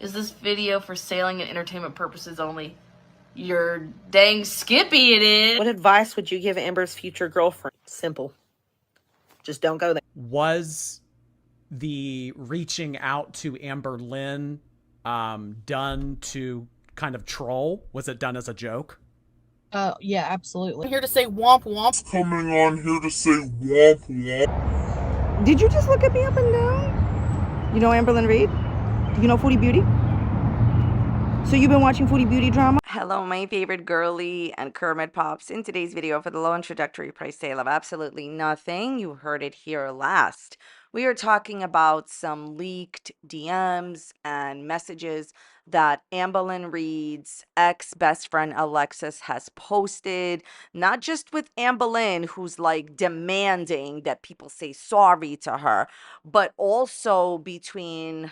Is this video for sailing and entertainment purposes only? You're dang skippy it is. What advice would you give Amber's future girlfriend? Simple. Just don't go there. Was the reaching out to Amberlynn done to kind of troll? Was it done as a joke? Yeah, absolutely. I'm here to say womp womp. Coming on here to say womp womp. Did you just look at me up and down? You know Amberlynn Reid? You know Foodie Beauty? So you've been watching Foodie Beauty drama? Hello, my favorite girly and Kermit Pops. In today's video for the low introductory price sale of absolutely nothing, you heard it here last. We are talking about some leaked DMs and messages that Amberlynn Reid's ex-best friend Alexis has posted, not just with Amberlynn, who's like demanding that people say sorry to her, but also between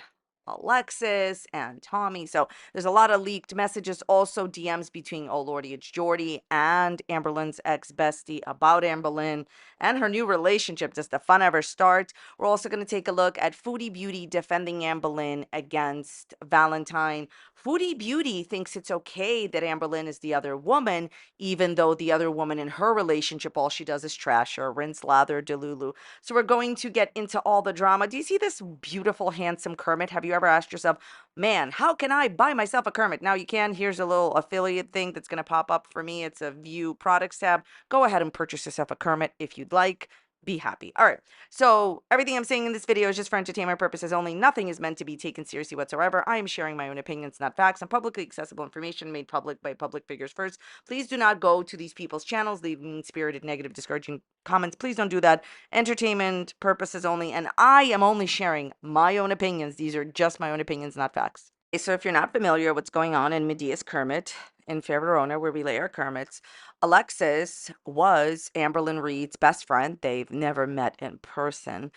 Alexis and Tommy. So there's a lot of leaked messages, also DMs between oh lordy, it's Jordy and Amberlynn's ex-bestie about Amberlynn and her new relationship. Does the fun ever start? We're also going to take a look at Foodie Beauty defending Amberlynn against Valentine. Foodie Beauty thinks it's okay that Amberlynn is the other woman, even though the other woman in her relationship, all she does is trash her, rinse, lather, delulu. So we're going to get into all the drama. Do you see this beautiful, handsome Kermit? Have you ever asked yourself, man, how can I buy myself a Kermit? Now you can. Here's a little affiliate thing that's going to pop up for me. It's a view products tab. Go ahead and purchase yourself a Kermit if you'd like. Be happy. All right. So everything I'm saying in this video is just for entertainment purposes only. Nothing is meant to be taken seriously whatsoever. I am sharing my own opinions, not facts, and publicly accessible information made public by public figures first. Please do not go to these people's channels, leave mean-spirited, negative, discouraging comments. Please don't do that. Entertainment purposes only, and I am only sharing my own opinions. These are just my own opinions, not facts. Okay, so if you're not familiar with what's going on in Medea's Kermit in Fair Verona, where we lay our Kermits, Alexis was Amberlynn Reid's best friend. They've never met in person.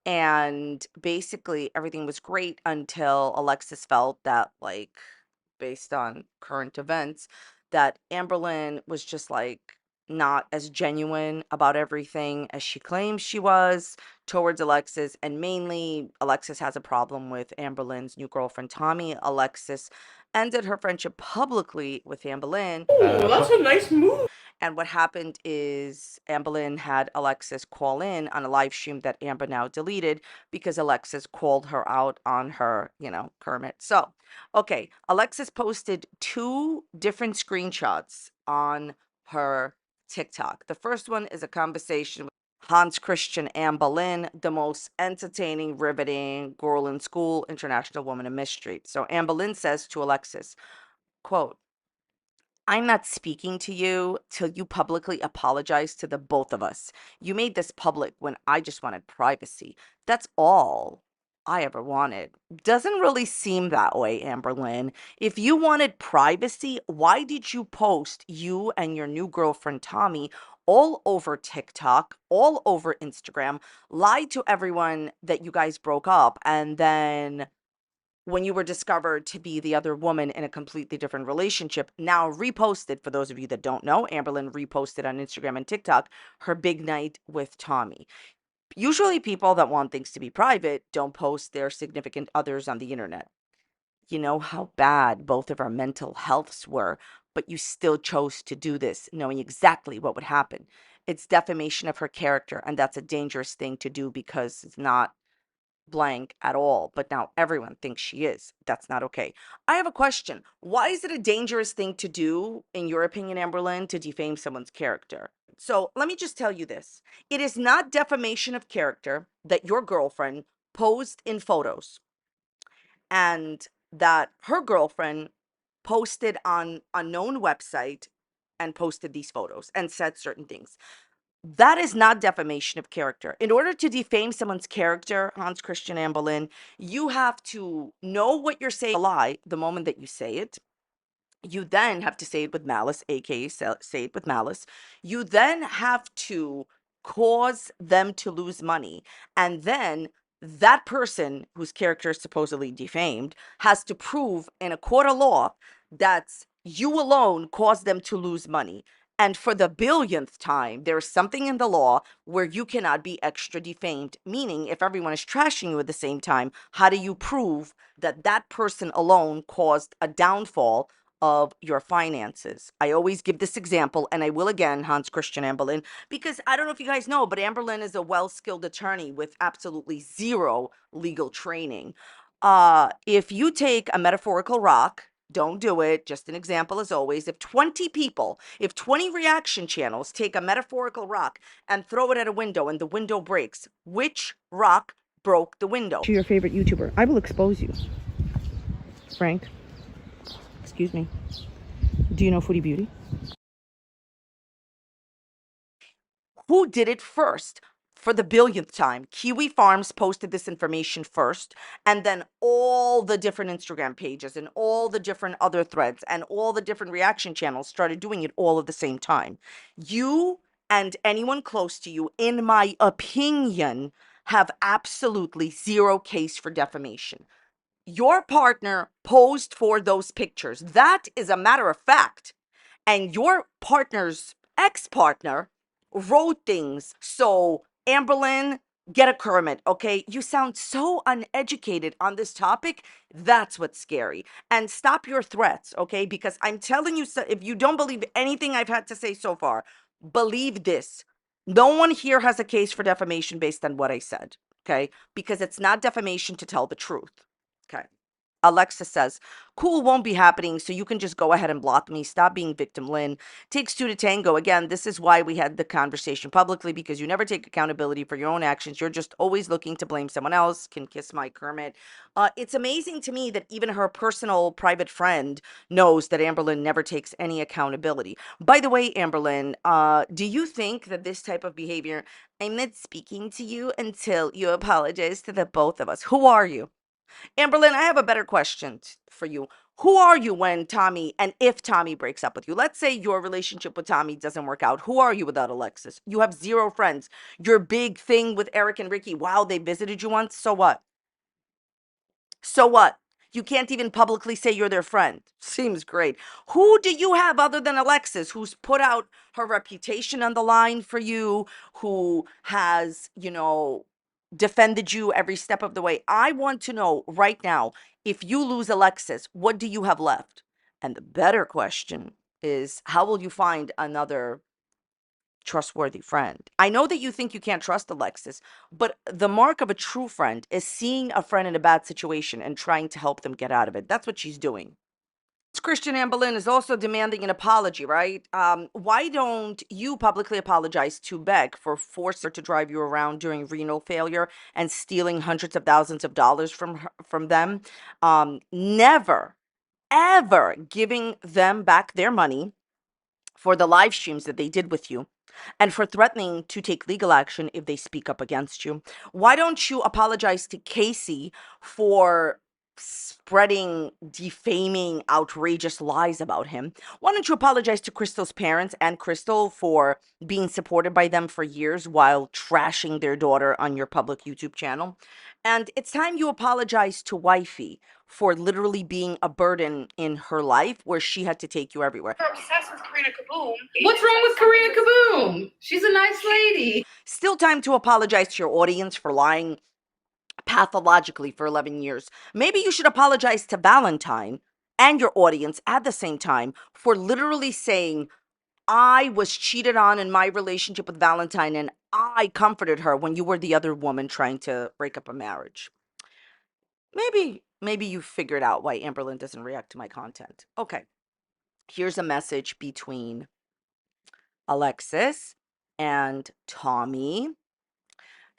And basically everything was great until Alexis felt that, like, based on current events, that Amberlynn was just like not as genuine about everything as she claims she was towards Alexis. And mainly, Alexis has a problem with Amberlynn's new girlfriend, Tommy. Alexis ended her friendship publicly with Amberlynn. Well, that's a nice move. And what happened is Amberlynn had Alexis call in on a live stream that Amber now deleted because Alexis called her out on her, Kermit. So, okay, Alexis posted 2 different screenshots on her TikTok. The first one is a conversation with Hans Christian Amberlynn, the most entertaining, riveting girl in school, international woman in mystery. So Amberlynn says to Alexis, quote, I'm not speaking to you till you publicly apologize to the both of us. You made this public when I just wanted privacy. That's all I ever wanted. Doesn't really seem that way, Amberlynn. If you wanted privacy, why did you post you and your new girlfriend, Tommy, all over TikTok, all over Instagram, lied to everyone that you guys broke up, and then when you were discovered to be the other woman in a completely different relationship, now reposted, for those of you that don't know, Amberlynn reposted on Instagram and TikTok her big night with Tommy. Usually people that want things to be private don't post their significant others on the internet. You know how bad both of our mental healths were, but you still chose to do this, knowing exactly what would happen. It's defamation of her character, and that's a dangerous thing to do because it's not blank at all, but now everyone thinks she is. That's not okay. I have a question. Why is it a dangerous thing to do, in your opinion, Amberlynn, to defame someone's character? So let me just tell you this. It is not defamation of character that your girlfriend posed in photos and that her girlfriend posted on a known website and posted these photos and said certain things. That is not defamation of character. In order to defame someone's character, Hans Christian Amberlynn, you have to know what you're saying a lie the moment that you say it. You then have to say it with malice, aka say it with malice. You then have to cause them to lose money. And then that person whose character is supposedly defamed has to prove in a court of law that you alone caused them to lose money. And for the billionth time, there is something in the law where you cannot be extra defamed. Meaning, if everyone is trashing you at the same time, how do you prove that that person alone caused a downfall of your finances? I always give this example, and I will again, Hans Christian Amberlynn, because I don't know if you guys know, but Amberlynn is a well-skilled attorney with absolutely zero legal training. If you take a metaphorical rock, don't do it. Just an example, as always. If 20 reaction channels take a metaphorical rock and throw it at a window and the window breaks, which rock broke the window? To your favorite YouTuber. I will expose you. Frank. Excuse me. Do you know Foodie Beauty? Who did it first? For the billionth time, Kiwi Farms posted this information first, and then all the different Instagram pages and all the different other threads and all the different reaction channels started doing it all at the same time. You and anyone close to you, in my opinion, have absolutely zero case for defamation. Your partner posed for those pictures. That is a matter of fact. And your partner's ex-partner wrote things. So, Amberlynn, get a Kermit, okay? You sound so uneducated on this topic. That's what's scary. And stop your threats, okay? Because I'm telling you, if you don't believe anything I've had to say so far, believe this. No one here has a case for defamation based on what I said, okay? Because it's not defamation to tell the truth, okay? Alexis says, cool won't be happening, so you can just go ahead and block me. Stop being victim, Lynn. Takes two to tango. Again, this is why we had the conversation publicly, because you never take accountability for your own actions. You're just always looking to blame someone else. Can kiss my Kermit. It's amazing to me that even her personal private friend knows that Amberlynn never takes any accountability. By the way, Amberlynn, do you think that this type of behavior, I'm not speaking to you until you apologize to the both of us. Who are you? Amberlynn, I have a better question for you. Who are you when Tommy, and if Tommy breaks up with you? Let's say your relationship with Tommy doesn't work out. Who are you without Alexis? You have zero friends. Your big thing with Eric and Ricky, wow, they visited you once. So what? So what? You can't even publicly say you're their friend. Seems great. Who do you have other than Alexis who's put out her reputation on the line for you, who has, defended you every step of the way? I want to know right now, if you lose Alexis, what do you have left? And the better question is, how will you find another trustworthy friend? I know that you think you can't trust Alexis, but the mark of a true friend is seeing a friend in a bad situation and trying to help them get out of it. That's what she's doing. Christian Amberlynn is also demanding an apology, right? Why don't you publicly apologize to Beck for forcing her to drive you around during renal failure and stealing hundreds of thousands of dollars from them? Never, ever giving them back their money for the live streams that they did with you, and for threatening to take legal action if they speak up against you. Why don't you apologize to Casey for spreading defaming, outrageous lies about him? Why don't you apologize to Crystal's parents and Crystal for being supported by them for years while trashing their daughter on your public YouTube channel? And it's time you apologize to Wifey for literally being a burden in her life where she had to take you everywhere. You're obsessed with Karina Kaboom. What's wrong with Karina Kaboom? She's a nice lady. Still time to apologize to your audience for lying pathologically for 11 years. Maybe you should apologize to Valentine and your audience at the same time for literally saying, I was cheated on in my relationship with Valentine and I comforted her when you were the other woman trying to break up a marriage. Maybe you figured out why Amberlynn doesn't react to my content. Okay, here's a message between Alexis and Tommy.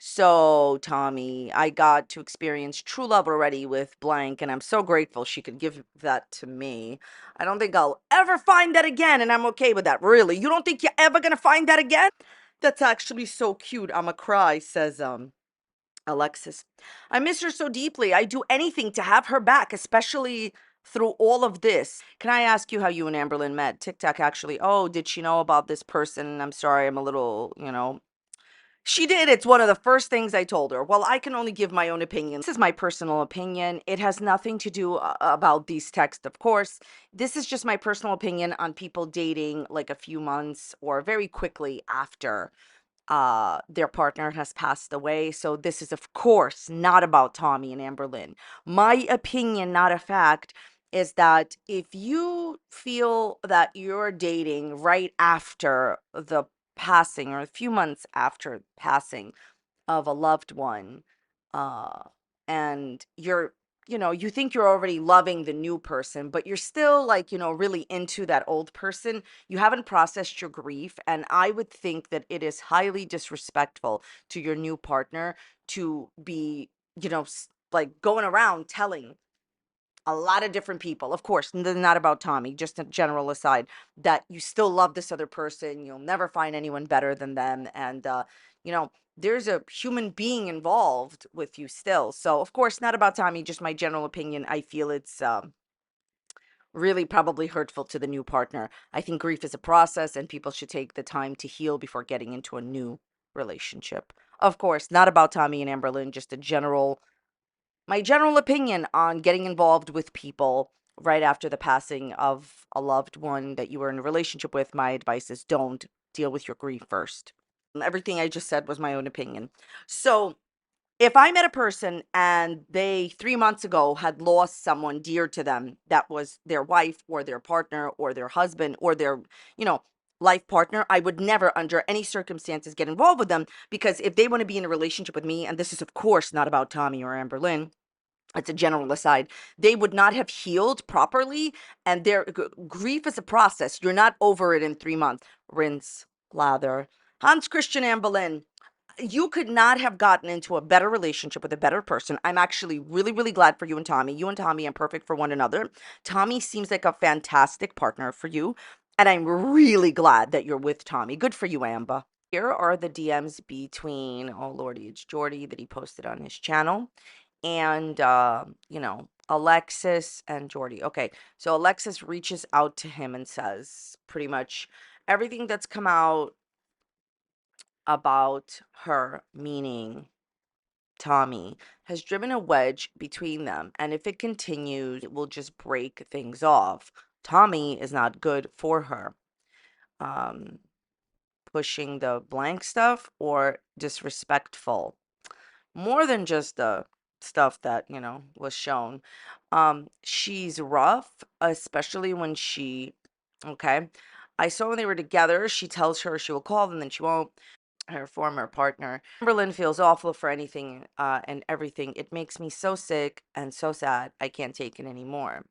So, Tommy, I got to experience true love already with blank, and I'm so grateful she could give that to me. I don't think I'll ever find that again, and I'm okay with that. Really? You don't think you're ever gonna find that again? That's actually so cute. I'ma cry, says Alexis. I miss her so deeply. I'd do anything to have her back, especially through all of this. Can I ask you how you and Amberlynn met? TikTok actually. Oh, did she know about this person? I'm sorry, I'm a little, She did. It's one of the first things I told her. Well, I can only give my own opinion. This is my personal opinion. It has nothing to do about these texts, of course. This is just my personal opinion on people dating like a few months or very quickly after their partner has passed away. So this is, of course, not about Tommy and Amberlynn. My opinion, not a fact, is that if you feel that you're dating right after the passing or a few months after passing of a loved one, uh, and you think you're already loving the new person, but you're still like, really into that old person, you haven't processed your grief. And I would think that it is highly disrespectful to your new partner to be, like going around telling a lot of different people, of course, not about Tommy, just a general aside, that you still love this other person. You'll never find anyone better than them. And, there's a human being involved with you still. So, of course, not about Tommy, just my general opinion. I feel it's really probably hurtful to the new partner. I think grief is a process and people should take the time to heal before getting into a new relationship. Of course, not about Tommy and Amberlynn, just my general opinion on getting involved with people right after the passing of a loved one that you were in a relationship with. My advice is don't deal with your grief first. Everything I just said was my own opinion. So if I met a person and they 3 months ago had lost someone dear to them, that was their wife or their partner or their husband or their, you know, life partner, I would never under any circumstances get involved with them, because if they want to be in a relationship with me, and this is of course not about Tommy or Amberlynn, it's a general aside, they would not have healed properly. And their grief is a process. You're not over it in 3 months. Rinse, lather. Hans Christian Amberlynn, you could not have gotten into a better relationship with a better person. I'm actually really, really glad for you and Tommy. You and Tommy are perfect for one another. Tommy seems like a fantastic partner for you. And I'm really glad that you're with Tommy. Good for you, Amber. Here are the DMs between, oh lordy, it's Jordy that he posted on his channel, and Alexis and Jordy. Okay, so Alexis reaches out to him and says pretty much everything that's come out about her, meaning Tommy, has driven a wedge between them, and if it continues, it will just break things off. Tommy is not good for her. Pushing the blank stuff or disrespectful, more than just the stuff that was shown. She's rough, especially when she, okay, I saw when they were together, she tells her she will call them, then she won't. Her former partner Amberlynn feels awful for anything and everything. It makes me so sick and so sad. I can't take it anymore.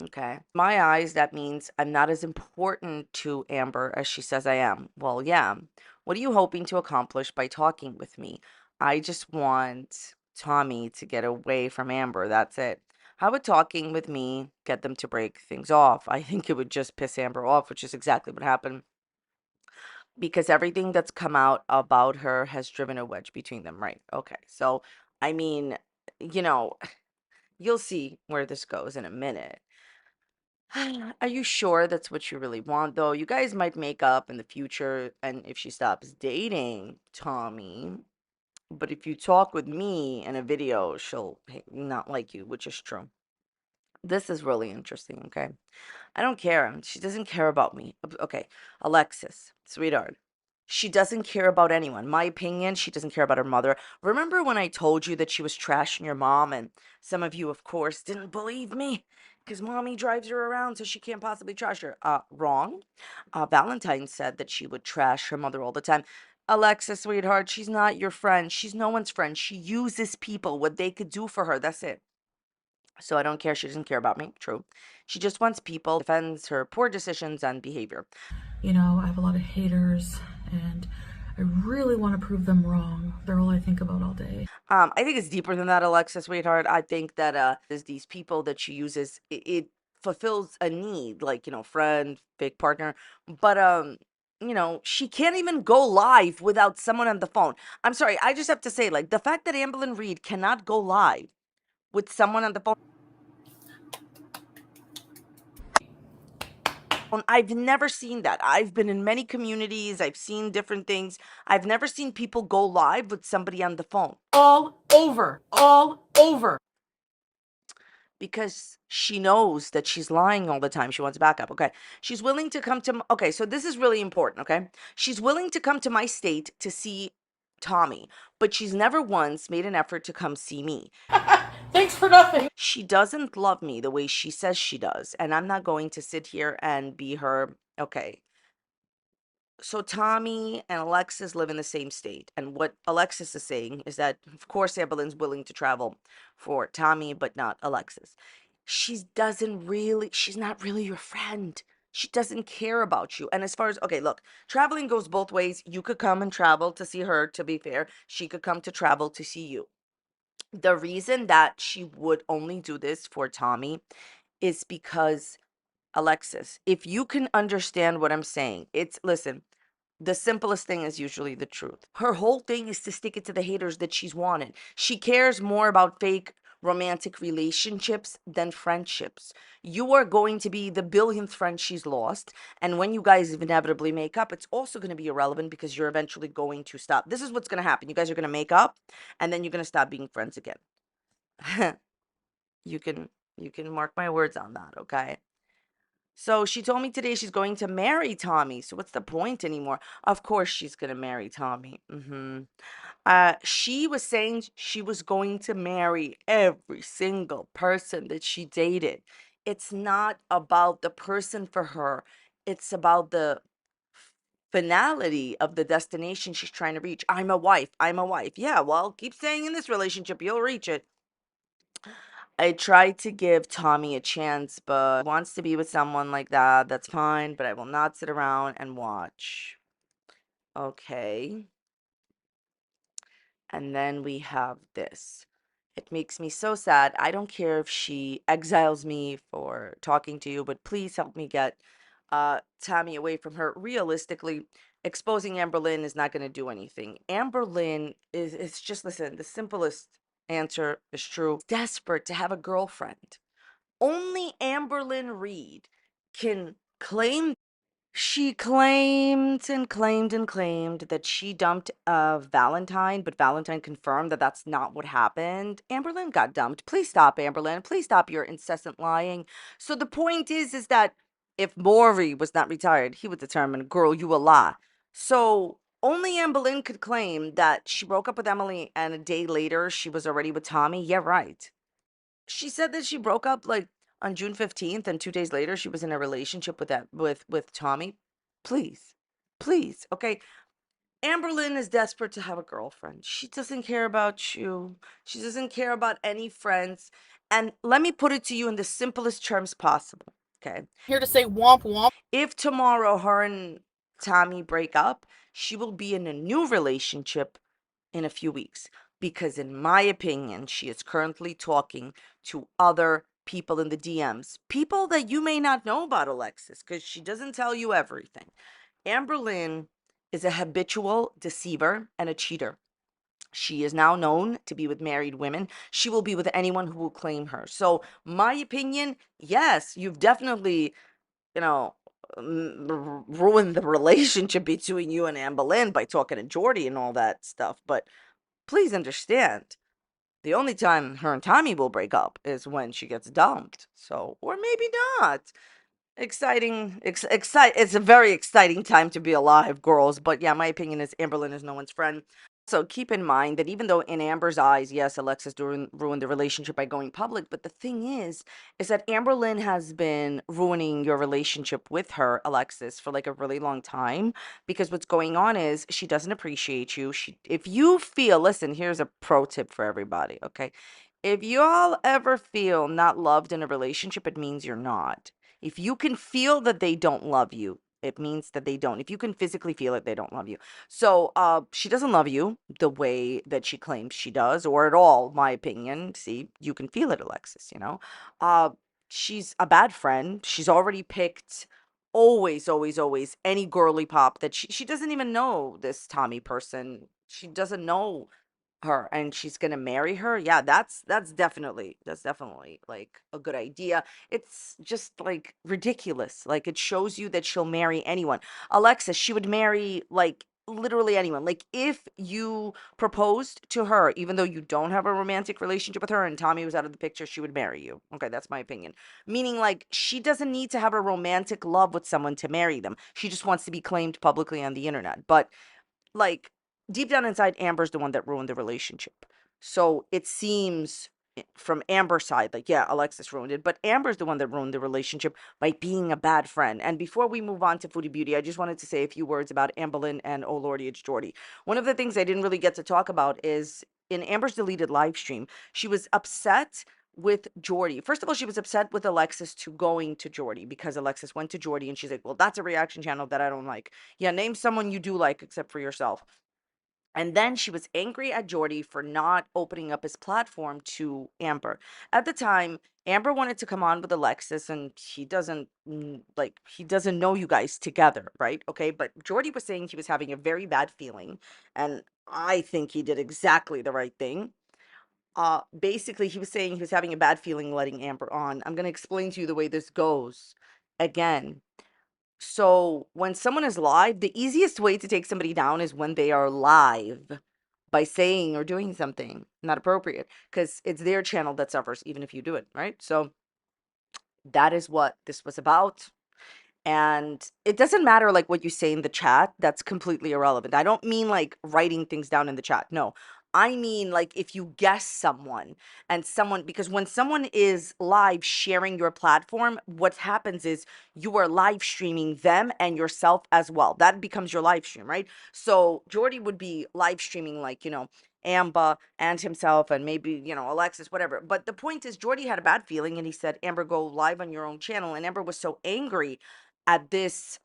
Okay. My eyes, that means I'm not as important to Amber as she says I am. Well, yeah. What are you hoping to accomplish by talking with me? I just want Tommy to get away from Amber. That's it. How would talking with me get them to break things off? I think it would just piss Amber off, which is exactly what happened, because everything that's come out about her has driven a wedge between them, right? Okay. So, I mean, you know, you'll see where this goes in a minute. Are you sure that's what you really want, though? You guys might make up in the future, and if she stops dating Tommy. But if you talk with me in a video, she'll not like you, which is true. This is really interesting, okay? I don't care. She doesn't care about me. Okay, Alexis, sweetheart. She doesn't care about anyone. My opinion, she doesn't care about her mother. Remember when I told you that she was trashing your mom, and some of you, of course, didn't believe me because mommy drives her around, so she can't possibly trash her. Wrong. Valentine said that she would trash her mother all the time. Alexis, sweetheart, she's not your friend. She's no one's friend. She uses people, what they could do for her. That's it. So I don't care. She doesn't care about me. True. She just wants people, defends her poor decisions and behavior. I have a lot of haters and I really want to prove them wrong. They're all I think about all day. I think it's deeper than that, Alexis, sweetheart. I think that there's these people that she uses. It fulfills a need, like, friend, big partner. But she can't even go live without someone on the phone. I'm sorry, I just have to say, like, the fact that Amberlynn Reid cannot go live with someone on the phone. I've never seen that. I've been in many communities, I've seen different things. I've never seen people go live with somebody on the phone. All over. Because she knows that she's lying all the time. She wants backup. Okay. She's willing to come to, okay, so this is really important. Okay. She's willing to come to my state to see Tommy, but she's never once made an effort to come see me. Thanks for nothing. She doesn't love me the way she says she does, and I'm not going to sit here and be her. Okay. So Tommy and Alexis live in the same state. And what Alexis is saying is that, of course, Amberlynn's willing to travel for Tommy, but not Alexis. She's not really your friend. She doesn't care about you. And as far as, okay, look, traveling goes both ways. You could come and travel to see her, to be fair. She could come to travel to see you. The reason that she would only do this for Tommy is because, Alexis, if you can understand what I'm saying, listen, the simplest thing is usually the truth. Her whole thing is to stick it to the haters that she's wanted. She cares more about fake romantic relationships than friendships. You are going to be the billionth friend she's lost. And when you guys inevitably make up, it's also going to be irrelevant because you're eventually going to stop. This is what's going to happen. You guys are going to make up and then you're going to stop being friends again. you can you can mark my words on that, okay? So she told me today she's going to marry Tommy. So what's the point anymore? Of course she's going to marry Tommy. She was saying she was going to marry every single person that she dated. It's not about the person for her. It's about the finality of the destination she's trying to reach. I'm a wife. I'm a wife. Yeah, well, keep staying in this relationship. You'll reach it. I tried to give Tommy a chance, but he wants to be with someone like that. That's fine, but I will not sit around and watch. Okay. And then we have this. It makes me so sad. I don't care if she exiles me for talking to you, but please help me get Tommy away from her. Realistically, exposing Amberlynn is not going to do anything. Amberlynn is, it's just, listen, the simplest answer is true. Desperate to have a girlfriend. Only Amberlynn Reid can claim. She claimed and claimed and claimed that she dumped Valentine, but Valentine confirmed that that's not what happened. Amberlynn got dumped. Please stop, Amberlynn. Please stop your incessant lying. So the point is that if Maury was not retired, he would determine, girl, you a lie. So only Amberlynn could claim that she broke up with Emily and a day later she was already with Tommy. Yeah, right. She said that she broke up like on June 15th and 2 days later she was in a relationship with with Tommy. Please. Please. Okay. Amberlynn is desperate to have a girlfriend. She doesn't care about you. She doesn't care about any friends. And let me put it to you in the simplest terms possible. Okay. Here to say womp womp. If tomorrow her and Tommy break up, she will be in a new relationship in a few weeks because, in my opinion, she is currently talking to other people in the DMs, people that you may not know about Alexis because she doesn't tell you everything. Amberlynn is a habitual deceiver and a cheater. She is now known to be with married women. She will be with anyone who will claim her. So, my opinion, yes, you've definitely, you know, ruined the relationship between you and Amberlynn by talking to Jordy and all that stuff. But please understand, the only time her and Tommy will break up is when she gets dumped. So, or maybe not. Exciting, it's a very exciting time to be alive, girls. But yeah, my opinion is Amberlynn is no one's friend. So keep in mind that even though in Amber's eyes, yes, Alexis ruined the relationship by going public, but the thing is that Amberlynn has been ruining your relationship with her, Alexis, for like a really long time. Because what's going on is she doesn't appreciate you. If you feel, listen, here's a pro tip for everybody, okay? If y'all ever feel not loved in a relationship, it means you're not. If you can feel that they don't love you, it means that they don't. If you can physically feel it, they don't love you. So she doesn't love you the way that she claims she does, or at all, my opinion. See, you can feel it, Alexis, you know. Uh, she's a bad friend. She's already picked always, always, always any girly pop that she doesn't even know this Tommy person. She doesn't know her and she's gonna marry her, yeah, that's definitely like a good idea. It's just like ridiculous. Like it shows you that she'll marry anyone. Alexis, she would marry like literally anyone. Like if you proposed to her, even though you don't have a romantic relationship with her and Tommy was out of the picture, she would marry you. Okay, that's my opinion. Meaning like she doesn't need to have a romantic love with someone to marry them. She just wants to be claimed publicly on the internet. But like deep down inside, Amber's the one that ruined the relationship. So it seems from Amber's side, like, yeah, Alexis ruined it, but Amber's the one that ruined the relationship by being a bad friend. And before we move on to Foodie Beauty, I just wanted to say a few words about Amberlynn and Oh Lordy, It's Jordy. One of the things I didn't really get to talk about is in Amber's deleted live stream, she was upset with Jordy. First of all, she was upset with Alexis to going to Jordy because Alexis went to Jordy and she's like, well, that's a reaction channel that I don't like. Yeah, name someone you do like except for yourself. And then she was angry at Jordy for not opening up his platform to Amber. At the time, Amber wanted to come on with Alexis and he doesn't he doesn't know you guys together, right? Okay, but Jordy was saying he was having a very bad feeling and I think he did exactly the right thing. Basically he was saying he was having a bad feeling letting Amber on. I'm going to explain to you the way this goes again. So when someone is live, the easiest way to take somebody down is when they are live by saying or doing something not appropriate because it's their channel that suffers even if you do it, right? So that is what this was about. And it doesn't matter like what you say in the chat, that's completely irrelevant. I don't mean like writing things down in the chat. No. I mean like if you guess someone and someone, because when someone is live sharing your platform, what happens is you are live streaming them and yourself as well. That becomes your live stream, right? So Jordy would be live streaming like, Amber and himself and maybe, Alexis, whatever. But the point is Jordy had a bad feeling and he said, Amber, go live on your own channel. And Amber was so angry at this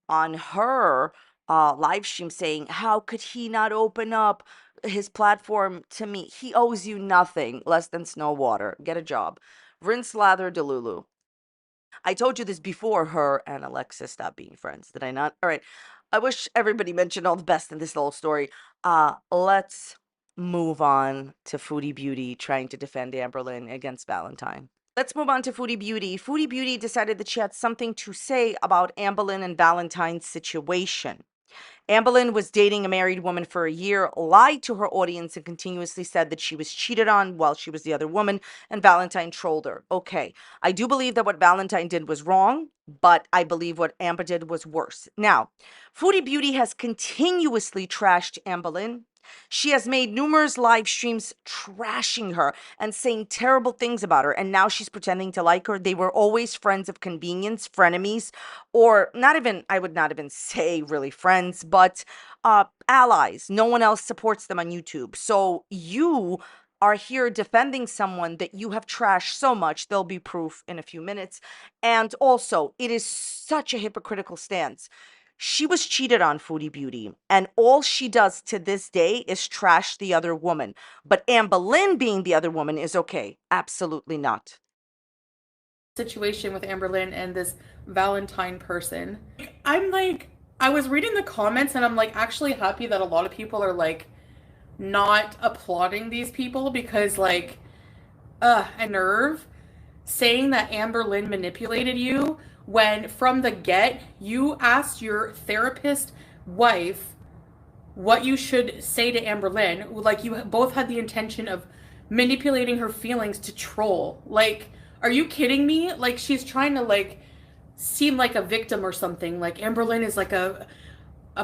on her live stream saying, how could he not open up his platform to me? He owes you nothing less than snow water. Get a job. Rinse, lather, delulu. I told you this before her and Alexis stopped being friends. Did I not? All right. I wish everybody mentioned all the best in this little story. Let's move on to Foodie Beauty trying to defend Amberlynn against Valentine. Let's move on to Foodie Beauty. Foodie Beauty decided that she had something to say about Amberlynn and Valentine's situation. Amberlynn was dating a married woman for a year, lied to her audience, and continuously said that she was cheated on while she was the other woman, and Valentine trolled her. Okay, I do believe that what Valentine did was wrong, but I believe what Amber did was worse. Now, Foodie Beauty has continuously trashed Amberlynn. She has made numerous live streams trashing her and saying terrible things about her, and now she's pretending to like her. They were always friends of convenience, frenemies, or not even, I would not even say really friends, but allies. No one else supports them on YouTube. So you are here defending someone that you have trashed so much. There'll be proof in a few minutes. And also, it is such a hypocritical stance. She was cheated on, Foodie Beauty, and all she does to this day is trash the other woman. But Amberlynn being the other woman is okay. Absolutely not. Situation with Amberlynn and this Valentine person. I was reading the comments and I'm like actually happy that a lot of people are like not applauding these people because like, a nerve saying that Amberlynn manipulated you when from the get you asked your therapist wife what you should say to Amberlynn. Like you both had the intention of manipulating her feelings to troll. Like, are you kidding me? Like she's trying to like seem like a victim or something. Like Amberlynn is like a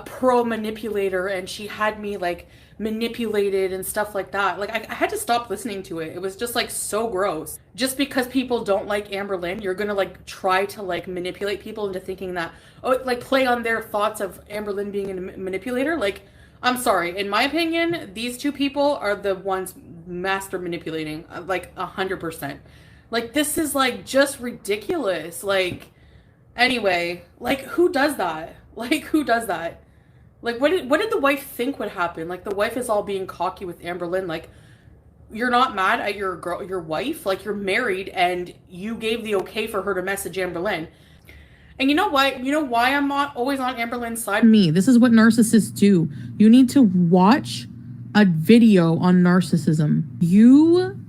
pro manipulator and she had me like manipulated and stuff like that. Like I had to stop listening to it. It was just like so gross. Just because people don't like Amberlynn, you're gonna like try to like manipulate people into thinking that, oh, like play on their thoughts of Amberlynn being a manipulator. Like, I'm sorry, in my opinion, these two people are the ones master manipulating, like 100%. Like this is like just ridiculous. Like, anyway, like who does that? Like who does that? Like what did the wife think would happen? Like the wife is all being cocky with Amberlynn. Like you're not mad at your wife. Like you're married and you gave the okay for her to message Amberlynn. And you know what? You know why I'm not always on Amberlynn's side? Me. This is what narcissists do. You need to watch a video on narcissism. You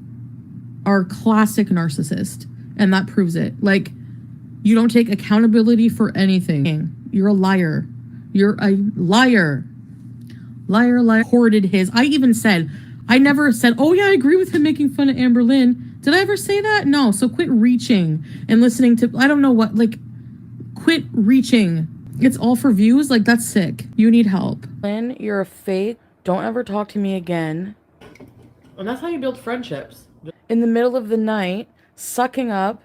are a classic narcissist, and that proves it. Like, you don't take accountability for anything. You're a liar. You're a liar. Liar, liar. Hoarded his. I even said, I never said, oh yeah, I agree with him making fun of Amberlynn. Did I ever say that? No. So quit reaching and listening to, I don't know what, like, quit reaching. It's all for views. Like, that's sick. You need help. Lynn, you're a fake. Don't ever talk to me again. And that's how you build friendships. In the middle of the night, sucking up.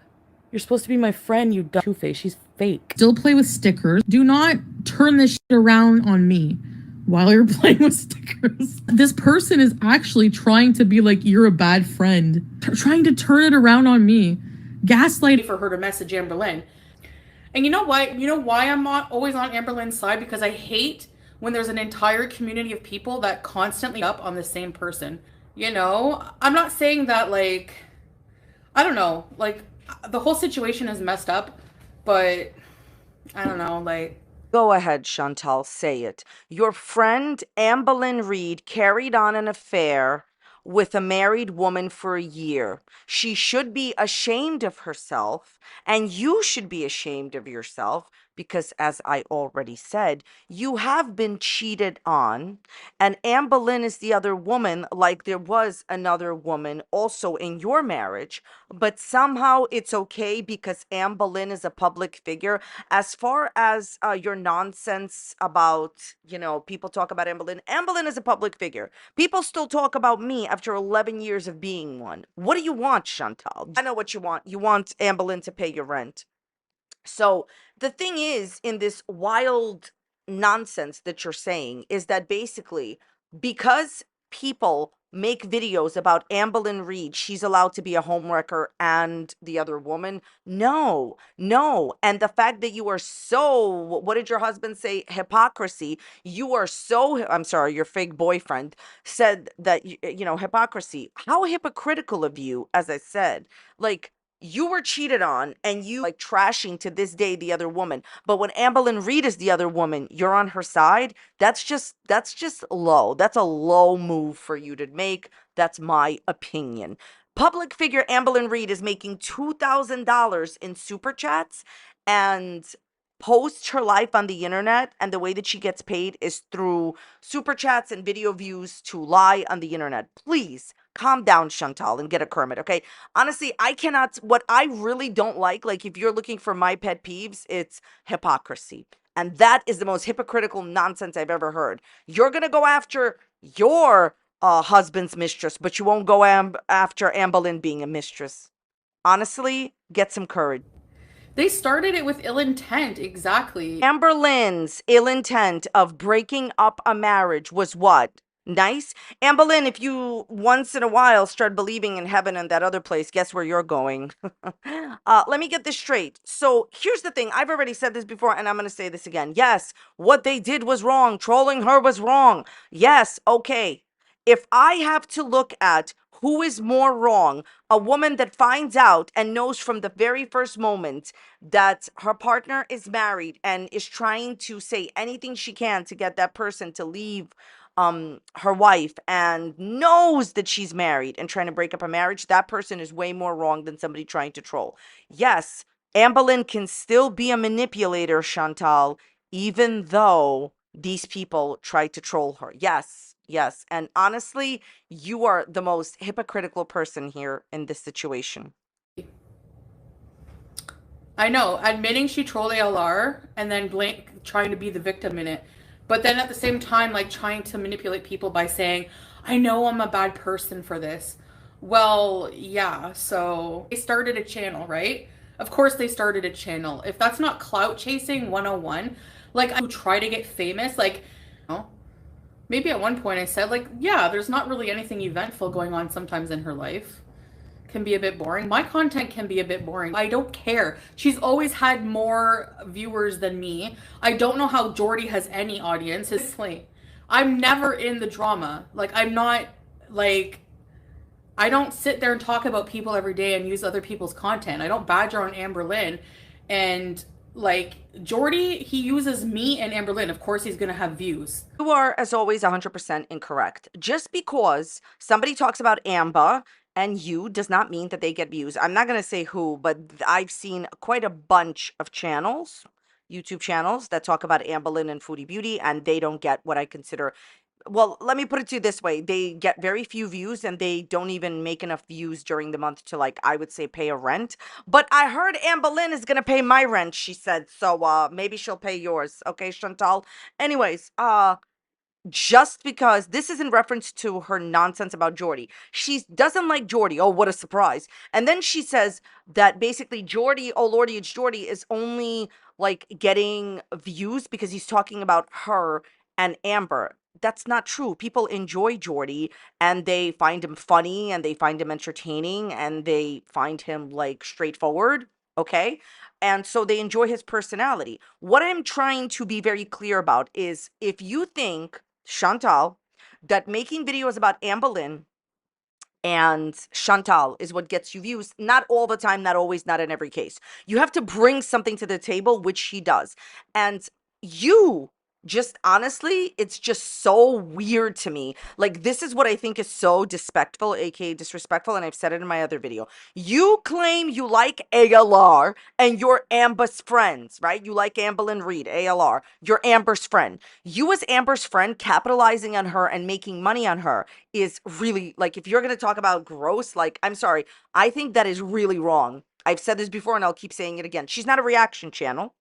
You're supposed to be my friend, you dumb two-face. She's fake. Still play with stickers. Do not turn this shit around on me while you're playing with stickers. This person is actually trying to be like, you're a bad friend. Trying to turn it around on me. Gaslight. For her to message Amberlynn. And you know what? You know why I'm not always on Amberlynn's side? Because I hate when there's an entire community of people that constantly up on the same person. You know? I'm not saying that, like, I don't know, like, the whole situation is messed up, but I don't know, like. Go ahead, Chantal, say it. Your friend Amberlynn Reid carried on an affair with a married woman for a year. She should be ashamed of herself, and you should be ashamed of yourself because, as I already said, you have been cheated on, and Amberlynn is the other woman, like there was another woman also in your marriage, but somehow it's okay because Amberlynn is a public figure. As far as your nonsense about, you know, people talk about Amberlynn is a public figure. People still talk about me after 11 years of being one. What do you want, Chantal? I know what you want. You want Amberlynn to pay your rent. So the thing is, in this wild nonsense that you're saying, is that basically because people make videos about Amberlynn Reid, she's allowed to be a homewrecker and the other woman. No, no. And the fact that you are so, what did your husband say? Hypocrisy. You are so, I'm sorry, your fake boyfriend said that, you know, hypocrisy. How hypocritical of you, as I said. Like, you were cheated on and you like trashing to this day the other woman. But when Amberlynn Reid is the other woman, you're on her side. That's just low. That's a low move for you to make. That's my opinion. Public figure Amberlynn Reid is making $2,000 in super chats and posts her life on the internet, and the way that she gets paid is through super chats and video views to lie on the internet. Please calm down, Chantal, and get a Kermit, okay? Honestly, I cannot, what I really don't like if you're looking for my pet peeves, it's hypocrisy. And that is the most hypocritical nonsense I've ever heard. You're gonna go after your husband's mistress, but you won't go after Amberlynn being a mistress. Honestly, get some courage. They started it with ill intent, exactly. Amberlynn's ill intent of breaking up a marriage was what? Nice? Amberlynn, if you once in a while start believing in heaven and that other place, guess where you're going? Let me get this straight. So here's the thing. I've already said this before, and I'm going to say this again. Yes, what they did was wrong. Trolling her was wrong. Yes, okay. If I have to look at who is more wrong, a woman that finds out and knows from the very first moment that her partner is married and is trying to say anything she can to get that person to leave her wife and knows that she's married and trying to break up a marriage, that person is way more wrong than somebody trying to troll. Yes, Amberlynn can still be a manipulator, Chantal, even though these people tried to troll her. Yes, yes. And honestly, you are the most hypocritical person here in this situation. I know, admitting she trolled ALR and then trying to be the victim in it. But then at the same time, like trying to manipulate people by saying, I know I'm a bad person for this. Well, yeah, so they started a channel, right? Of course they started a channel. If that's not clout chasing 101, like I try to get famous, like, you know, maybe at one point I said, like, yeah, there's not really anything eventful going on sometimes in her life. Can be a bit boring. My content can be a bit boring. I don't care. She's always had more viewers than me. I don't know how Jordy has any audience. It's like, I'm never in the drama. Like, I'm not, like, I don't sit there and talk about people every day and use other people's content. I don't badger on Amberlynn. And Like, Jordy, he uses me and Amberlynn. Of course, he's gonna have views. You are, as always, 100% incorrect. Just because somebody talks about Amber and you does not mean that they get views. I'm not going to say who, but I've seen quite a bunch of channels, YouTube channels, that talk about Amberlynn and Foodie Beauty, and they don't get what I consider. Well, let me put it to you this way. They get very few views and they don't even make enough views during the month to, like, I would say pay a rent. But I heard Amberlynn is going to pay my rent, she said. So maybe she'll pay yours. Okay, Chantal? Anyways, just because this is in reference to her nonsense about Jordy. She doesn't like Jordy. Oh, what a surprise. And then she says that basically Jordy, oh lordy, it's Jordy, is only like getting views because he's talking about her and Amber. That's not true. People enjoy Jordy and they find him funny and they find him entertaining and they find him like straightforward. Okay. And so they enjoy his personality. What I'm trying to be very clear about is if you think, Chantal, that making videos about Amberlynn and Chantal is what gets you views, not all the time, not always, not in every case. You have to bring something to the table, which she does. And you just honestly, it's just so weird to me. Like, this is what I think is so disrespectful, aka disrespectful, and I've said it in my other video. You claim you like ALR and you're Amber's friends, right? You like Amberlynn Reid, ALR. You're Amber's friend. You, as Amber's friend, capitalizing on her and making money on her is really, like, if you're going to talk about gross, like, I'm sorry, I think that is really wrong. I've said this before and I'll keep saying it again. She's not a reaction channel.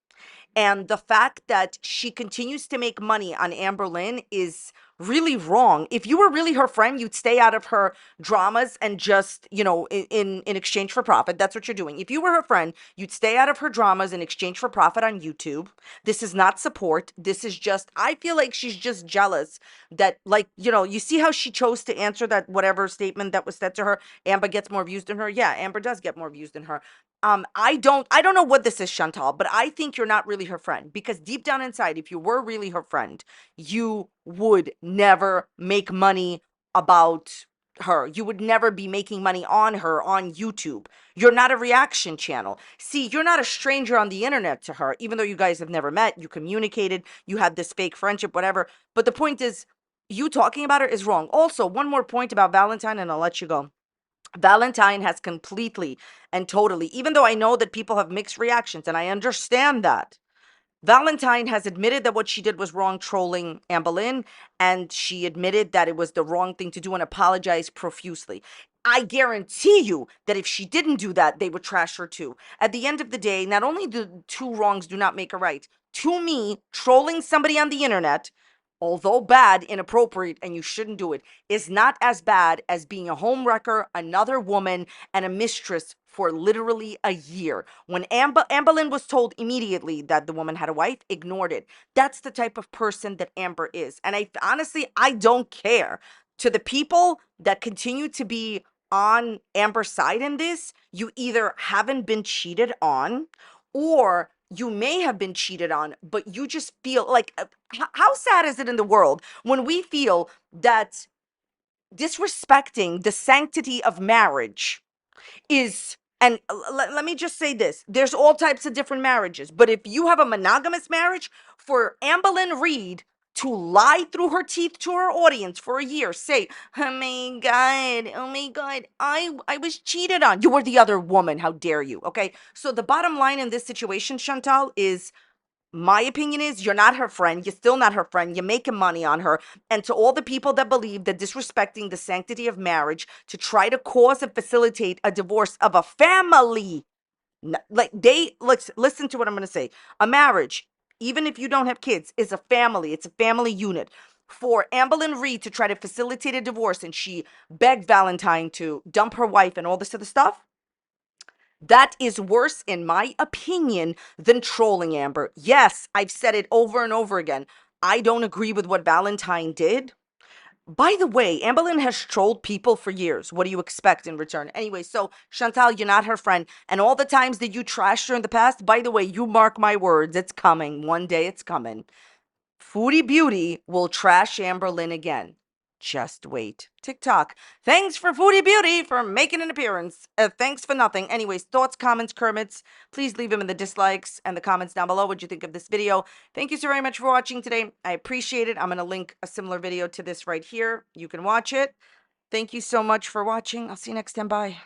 And the fact that she continues to make money on Amberlynn is really wrong. If you were really her friend, you'd stay out of her dramas and just, you know, in exchange for profit. That's what you're doing. If you were her friend, you'd stay out of her dramas in exchange for profit on YouTube. This is not support. This is just, I feel like she's just jealous that, like, you know, you see how she chose to answer that whatever statement that was said to her. Amber gets more views than her. Yeah, Amber does get more views than her. I don't know what this is, Chantal, but I think you're not really her friend, because deep down inside, if you were really her friend, you would never make money about her. You would never be making money on her on YouTube. You're not a reaction channel. See, you're not a stranger on the internet to her, even though you guys have never met, you communicated, you had this fake friendship, whatever. But the point is, you talking about her is wrong. Also, one more point about Valentine, and I'll let you go. Valentine has completely and totally, even though I know that people have mixed reactions and I understand that, Valentine has admitted that what she did was wrong, trolling Amberlynn, and she admitted that it was the wrong thing to do and apologized profusely. I guarantee you that if she didn't do that, they would trash her too. At the end of the day, not only do two wrongs do not make a right, to me, trolling somebody on the internet, although bad, inappropriate, and you shouldn't do it, is not as bad as being a homewrecker, another woman, and a mistress for literally a year. When Amberlynn was told immediately that the woman had a wife, ignored it. That's the type of person that Amber is. And I honestly, I don't care. To the people that continue to be on Amber's side in this, you either haven't been cheated on, or you may have been cheated on, but you just feel like, how sad is it in the world when we feel that disrespecting the sanctity of marriage is, and let me just say this, there's all types of different marriages, but if you have a monogamous marriage, for Amberlynn Reid to lie through her teeth to her audience for a year, say, oh my god, I was cheated on, you were the other woman, how dare you? Okay, so the bottom line in this situation, Chantal, is, my opinion is, you're not her friend. You're still not her friend. You're making money on her. And to all the people that believe that disrespecting the sanctity of marriage to try to cause and facilitate a divorce of a family, listen to what I'm going to say. A marriage, even if you don't have kids, is a family. It's a family unit. For Amberlynn Reid to try to facilitate a divorce, and she begged Valentine to dump her wife and all this other stuff, that is worse, in my opinion, than trolling Amber. Yes, I've said it over and over again. I don't agree with what Valentine did. By the way, Amberlynn has trolled people for years. What do you expect in return? Anyway, so Chantal, you're not her friend. And all the times that you trashed her in the past, by the way, you mark my words, it's coming. One day it's coming. Foodie Beauty will trash Amberlynn again. Just wait. TikTok. Thanks for Foodie Beauty for making an appearance. Thanks for nothing. Anyways, thoughts, comments, Kermits, please leave them in the dislikes and the comments down below. What you think of this video? Thank you so very much for watching today. I appreciate it. I'm going to link a similar video to this right here. You can watch it. Thank you so much for watching. I'll see you next time. Bye.